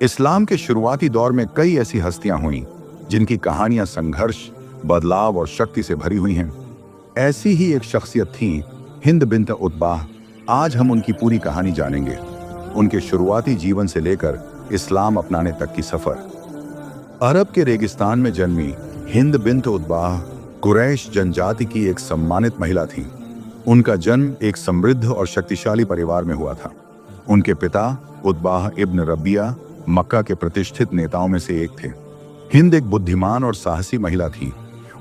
इस्लाम के शुरुआती दौर में कई ऐसी हस्तियां हुईं जिनकी कहानियां संघर्ष, बदलाव और शक्ति से भरी हुई हैं। ऐसी ही एक शख्सियत थी हिंद बिन्त उतबाह। आज हम उनकी पूरी कहानी जानेंगे, उनके शुरुआती जीवन से लेकर इस्लाम अपनाने तक की सफर। अरब के रेगिस्तान में जन्मी हिंद बिन्त उतबाह कुरैश जनजाति की एक सम्मानित महिला थी। उनका जन्म एक समृद्ध और शक्तिशाली परिवार में हुआ था। उनके पिता उतबाह इब्न रबिया मक्का के प्रतिष्ठित नेताओं में से एक थे। हिंद एक बुद्धिमान और साहसी महिला थी।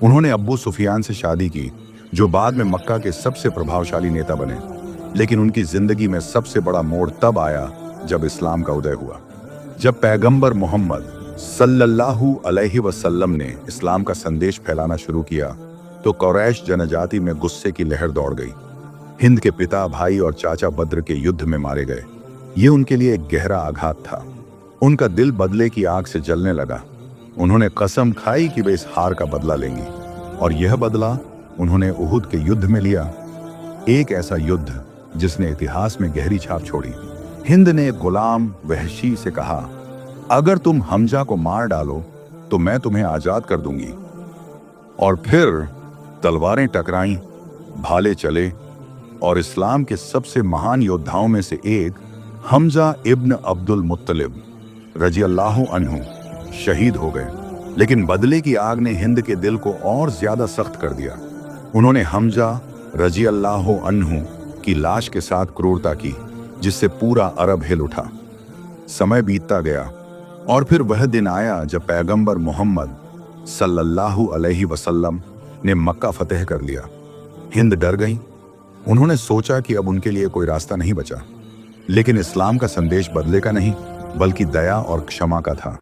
उन्होंने अब्बू सुफियान से शादी की, जो बाद में मक्का के सबसे प्रभावशाली नेता बने। लेकिन उनकी जिंदगी में सबसे बड़ा मोड़ तब आया जब इस्लाम का उदय हुआ। जब पैगंबर मोहम्मद सल्लल्लाहु अलैहि वसल्लम ने इस्लाम का संदेश फैलाना शुरू किया तो कुरैश जनजाति में गुस्से की लहर दौड़ गई। हिंद के पिता, भाई और चाचा बद्र के युद्ध में मारे गए। ये उनके लिए एक गहरा आघात था। उनका दिल बदले की आग से जलने लगा। उन्होंने कसम खाई कि वे इस हार का बदला लेंगी, और यह बदला उन्होंने उहुद के युद्ध में लिया। एक ऐसा युद्ध जिसने इतिहास में गहरी छाप छोड़ी। हिंद ने एक गुलाम वहशी से कहा, अगर तुम हमजा को मार डालो तो मैं तुम्हें आजाद कर दूंगी। और फिर तलवारें टकराईं, भाले चले और इस्लाम के सबसे महान योद्धाओं में से एक हमजा इब्न अब्दुल मुत्तलिब रजी अल्लाहु अन्हु शहीद हो गए। लेकिन बदले की आग ने हिंद के दिल को और ज्यादा सख्त कर दिया। उन्होंने हमजा रजी अल्लाहु अन्हु की लाश के साथ क्रूरता की, जिससे पूरा अरब हिल उठा। समय बीतता गया और फिर वह दिन आया जब पैगंबर मोहम्मद सल्लल्लाहु अलैहि वसल्लम ने मक्का फतेह कर लिया। हिंद डर गई। उन्होंने सोचा कि अब उनके लिए कोई रास्ता नहीं बचा। लेकिन इस्लाम का संदेश बदले का नहीं, बल्कि दया और क्षमा का था।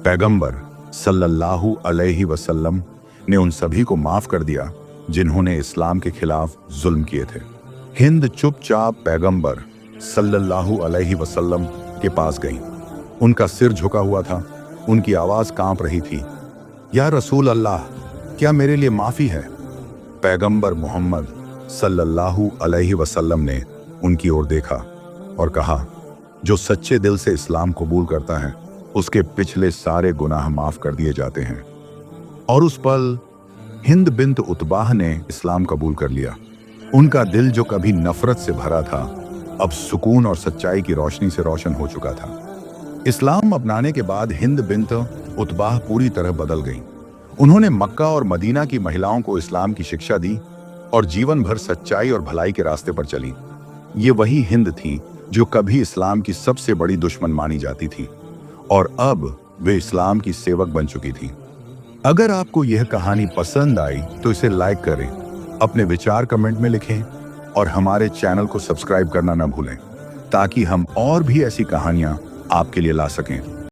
पैगंबर सल्लल्लाहु अलैहि वसल्लम ने उन सभी को माफ कर दिया जिन्होंने इस्लाम के खिलाफ जुल्म किए थे। हिंद चुपचाप पैगंबर सल्लल्लाहु अलैहि वसल्लम के पास गई। उनका सिर झुका हुआ था, उनकी आवाज कांप रही थी, या रसूल अल्लाह, क्या मेरे लिए माफी है? पैगंबर मोहम्मद सल्लल्लाहु अलैहि वसल्लम ने उनकी ओर देखा और कहा, जो सच्चे दिल से इस्लाम कबूल करता है उसके पिछले सारे गुनाह माफ कर दिए जाते हैं। और उस पल हिंद बिन्त उतबाह ने इस्लाम कबूल कर लिया। उनका दिल जो कभी नफरत से भरा था, अब सुकून और सच्चाई की रोशनी से रोशन हो चुका था। इस्लाम अपनाने के बाद हिंद बिन्त उतबाह पूरी तरह बदल गई। उन्होंने मक्का और मदीना की महिलाओं को इस्लाम की शिक्षा दी और जीवन भर सच्चाई और भलाई के रास्ते पर चली। ये वही हिंद थी जो कभी इस्लाम की सबसे बड़ी दुश्मन मानी जाती थी, और अब वे इस्लाम की सेवक बन चुकी थी। अगर आपको यह कहानी पसंद आई तो इसे लाइक करें, अपने विचार कमेंट में लिखें और हमारे चैनल को सब्सक्राइब करना न भूलें, ताकि हम और भी ऐसी कहानियां आपके लिए ला सकें।